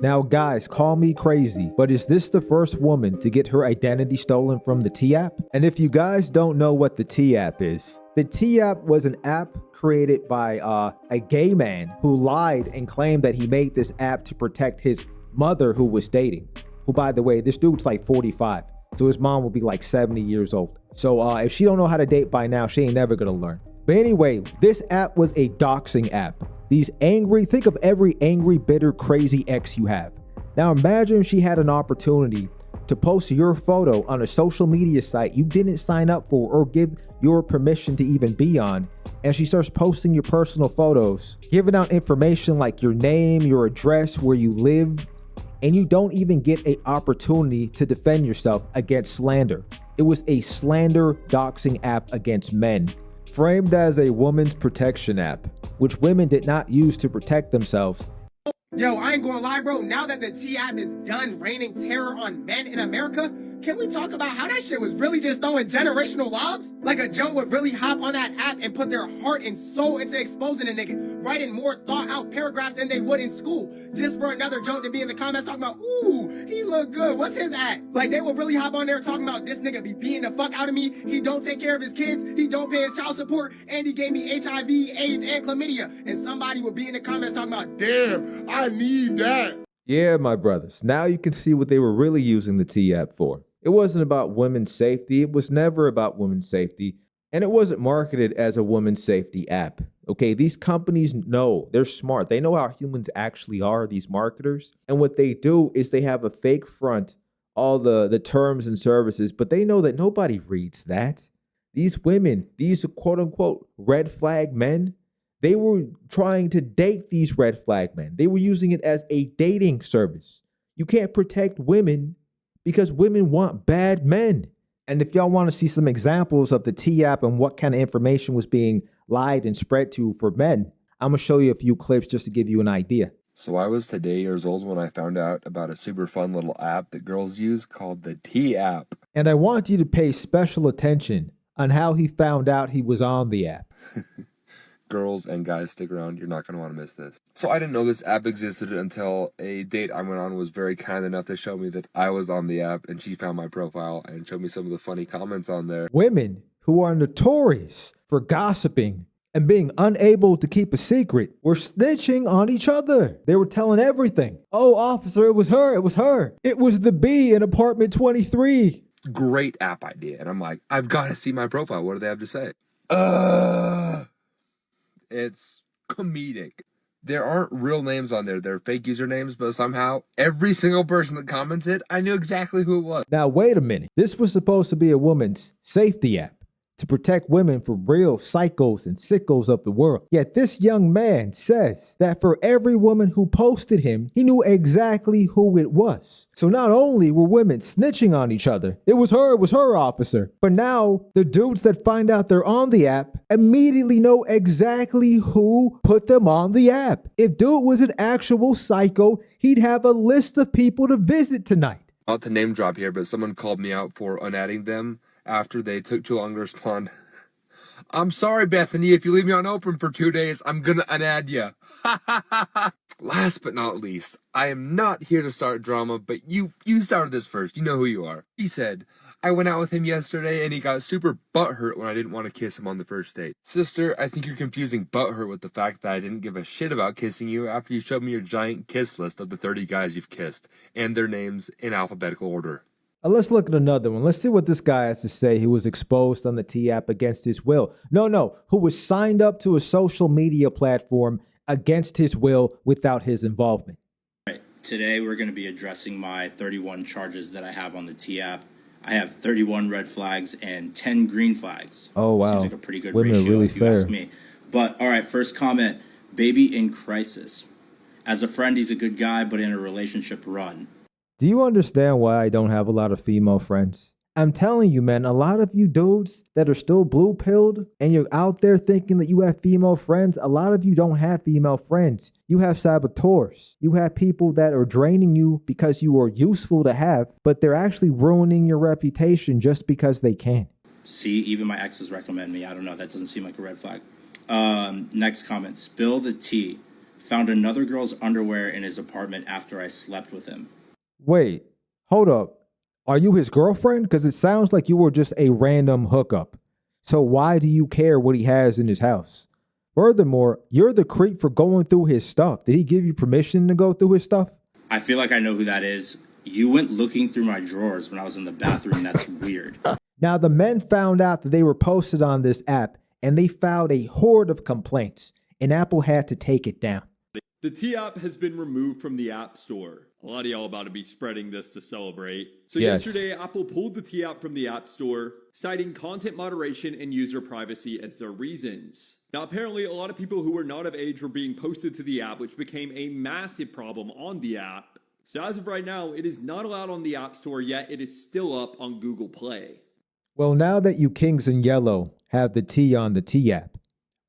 Now guys, call me crazy, but is this the first woman to get her identity stolen from the T-app? And if you guys don't know what the T-app is, the T-app was an app created by a gay man who lied and claimed that he made this app to protect his mother who was dating. Who, by the way, this dude's like 45. So his mom will be like 70 years old. So if she don't know how to date by now, she ain't never gonna learn. But anyway, this app was a doxing app. Think of every angry, bitter, crazy ex you have. Now imagine she had an opportunity to post your photo on a social media site you didn't sign up for or give your permission to even be on. And she starts posting your personal photos, giving out information like your name, your address, where you live, and you don't even get an opportunity to defend yourself against slander. It was a slander doxing app against men, framed as a woman's protection app, which women did not use to protect themselves. Yo, I ain't gonna lie, bro. Now that the T-app is done raining terror on men in America, can we talk about how that shit was really just throwing generational lobs? Like a joke would really hop on that app and put their heart and soul into exposing a nigga, writing more thought out paragraphs than they would in school, just for another joke to be in the comments talking about, ooh, he look good, what's his act? Like they would really hop on there talking about this nigga be beating the fuck out of me, he don't take care of his kids, he don't pay his child support, and he gave me HIV, AIDS, and chlamydia. And somebody would be in the comments talking about, damn, I need that. Yeah, my brothers, now you can see what they were really using the T-app for. It wasn't about women's safety. It was never about women's safety. And it wasn't marketed as a women's safety app. Okay, these companies know, they're smart. They know how humans actually are, these marketers. And what they do is they have a fake front, all the terms and services, but they know that nobody reads that. These women, these quote unquote red flag men, they were trying to date these red flag men. They were using it as a dating service. You can't protect women because women want bad men. And if y'all want to see some examples of the T-app and what kind of information was being lied and spread to for men, I'm going to show you a few clips just to give you an idea. So I was today years old when I found out about a super fun little app that girls use called the T-app. And I want you to pay special attention on how he found out he was on the app. Girls and guys, stick around. You're not going to want to miss this. So I didn't know this app existed until a date I went on was very kind enough to show me that I was on the app, and she found my profile and showed me some of the funny comments on there. Women who are notorious for gossiping and being unable to keep a secret were snitching on each other. They were telling everything. Oh, officer, it was her. It was her. It was the B in apartment 23. Great app idea. And I'm like, I've got to see my profile. What do they have to say? It's comedic. There aren't real names on there. They're fake usernames, but somehow every single person that commented, I knew exactly who it was. Now, wait a minute. This was supposed to be a woman's safety app to protect women from real psychos and sickos of the world. Yet this young man says that for every woman who posted him, he knew exactly who it was. So not only were women snitching on each other, it was her, officer. But now the dudes that find out they're on the app immediately know exactly who put them on the app. If dude was an actual psycho, he'd have a list of people to visit tonight. Not to name drop here, but someone called me out for unadding them after they took too long to respond. I'm sorry, Bethany, if you leave me unopened for 2 days, I'm gonna unadd you. Last but not least, I am not here to start drama, but you started this first. You know who you are. He said, I went out with him yesterday and he got super butthurt when I didn't want to kiss him on the first date. Sister, I think you're confusing butthurt with the fact that I didn't give a shit about kissing you after you showed me your giant kiss list of the 30 guys you've kissed and their names in alphabetical order. Let's look at another one. Let's see what this guy has to say. Who was exposed on the T-app against his will. No, who was signed up to a social media platform against his will without his involvement. All right. Today we're going to be addressing my 31 charges that I have on the T-app. I have 31 red flags and 10 green flags. Oh, wow. Seems like a pretty good Women ratio are really if you fair. ask me. But all right, first comment, baby in crisis. As a friend, he's a good guy, but in a relationship run. Do you understand why I don't have a lot of female friends? I'm telling you, man, a lot of you dudes that are still blue-pilled and you're out there thinking that you have female friends, a lot of you don't have female friends. You have saboteurs. You have people that are draining you because you are useful to have, but they're actually ruining your reputation just because they can. See, even my exes recommend me. I don't know. That doesn't seem like a red flag. Next comment, spill the tea. Found another girl's underwear in his apartment after I slept with him. Wait, hold up. Are you his girlfriend? Because it sounds like you were just a random hookup. So why do you care what he has in his house? Furthermore, you're the creep for going through his stuff. Did he give you permission to go through his stuff? I feel like I know who that is. You went looking through my drawers when I was in the bathroom. That's weird. Now, the men found out that they were posted on this app, and they filed a horde of complaints, and Apple had to take it down. The T app has been removed from the App Store. A lot of y'all about to be spreading this to celebrate. So Yes. yesterday, Apple pulled the T app from the App Store, citing content moderation and user privacy as their reasons. Now, apparently, a lot of people who were not of age were being posted to the app, which became a massive problem on the app. So as of right now, it is not allowed on the App Store, yet it is still up on Google Play. Well, now that you kings in yellow have the T on the T app,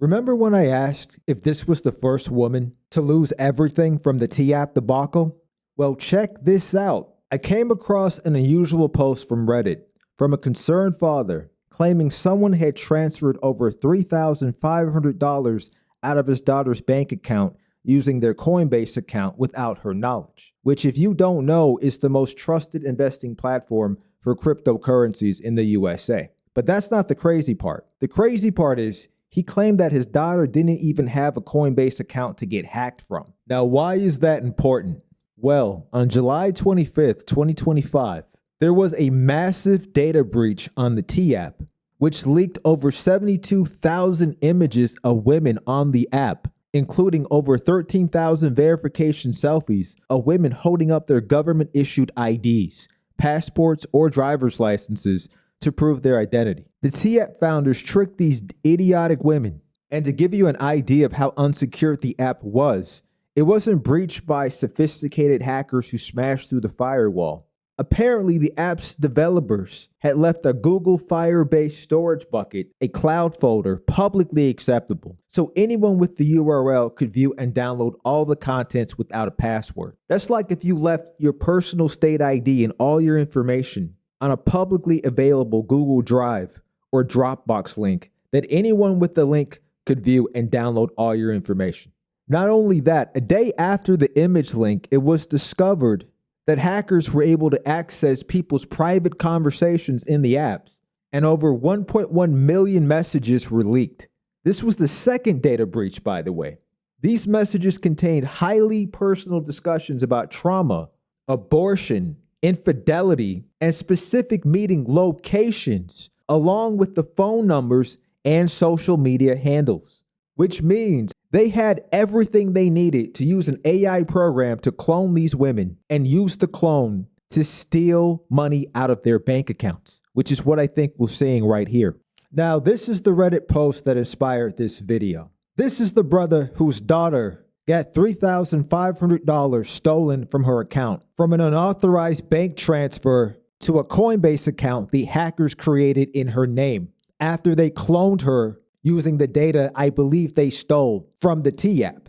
remember when I asked if this was the first woman to lose everything from the T app debacle? Well, check this out. I came across an unusual post from Reddit from a concerned father claiming someone had transferred over $3,500 out of his daughter's bank account using their Coinbase account without her knowledge, which, if you don't know, is the most trusted investing platform for cryptocurrencies in the USA. But that's not the crazy part. The crazy part is he claimed that his daughter didn't even have a Coinbase account to get hacked from. Now, why is that important? Well, on July 25th, 2025, there was a massive data breach on the T app, which leaked over 72,000 images of women on the app, including over 13,000 verification selfies of women holding up their government-issued IDs, passports, or driver's licenses to prove their identity. The T app founders tricked these idiotic women. And to give you an idea of how unsecure the app was, it wasn't breached by sophisticated hackers who smashed through the firewall. Apparently, the app's developers had left a Google Firebase storage bucket, a cloud folder, publicly acceptable, so anyone with the URL could view and download all the contents without a password. That's like if you left your personal state ID and all your information on a publicly available Google Drive or Dropbox link that anyone with the link could view and download all your information. Not only that, a day after the image link, it was discovered that hackers were able to access people's private conversations in the apps, and over 1.1 million messages were leaked. This was the second data breach, by the way. These messages contained highly personal discussions about trauma, abortion, infidelity, and specific meeting locations, along with the phone numbers and social media handles, which means they had everything they needed to use an AI program to clone these women and use the clone to steal money out of their bank accounts, which is what I think we're seeing right here. Now, this is the Reddit post that inspired this video. This is the brother whose daughter got $3,500 stolen from her account from an unauthorized bank transfer to a Coinbase account the hackers created in her name after they cloned her using the data I believe they stole from the T app.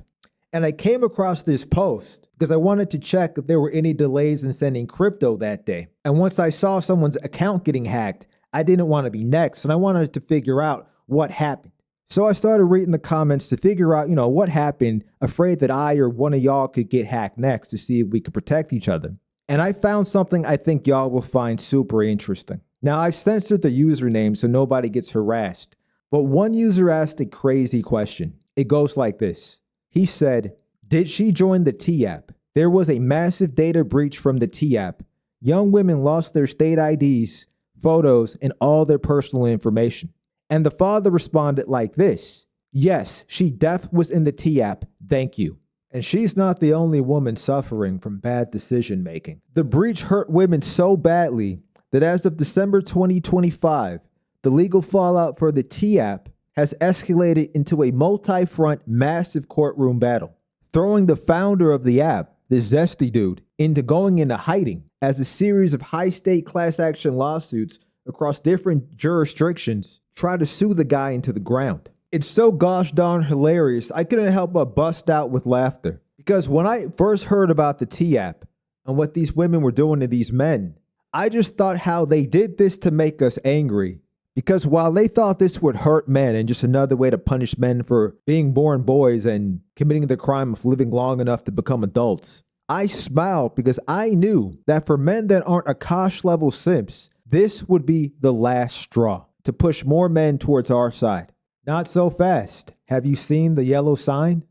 And I came across this post because I wanted to check if there were any delays in sending crypto that day. And once I saw someone's account getting hacked, I didn't want to be next, and I wanted to figure out what happened. So I started reading the comments to figure out, what happened, afraid that I or one of y'all could get hacked next to see if we could protect each other. And I found something I think y'all will find super interesting. Now, I've censored the username so nobody gets harassed. But one user asked a crazy question. It goes like this. He said, "Did she join the T app? There was a massive data breach from the T app. Young women lost their state IDs, photos, and all their personal information." And the father responded like this. "Yes, she was in the T app. Thank you." And she's not the only woman suffering from bad decision making. The breach hurt women so badly that as of December 2025, the legal fallout for the T app has escalated into a multi-front massive courtroom battle, throwing the founder of the app, the Zesty dude, into going into hiding as a series of high-stake class action lawsuits across different jurisdictions try to sue the guy into the ground. It's so gosh darn hilarious, I couldn't help but bust out with laughter. Because when I first heard about the T app and what these women were doing to these men, I just thought how they did this to make us angry. Because while they thought this would hurt men and just another way to punish men for being born boys and committing the crime of living long enough to become adults, I smiled because I knew that for men that aren't Akash level simps, this would be the last straw to push more men towards our side. Not so fast. Have you seen the yellow sign?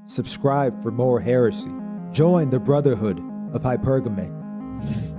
Subscribe for more heresy. Join the Brotherhood of Hypergamen.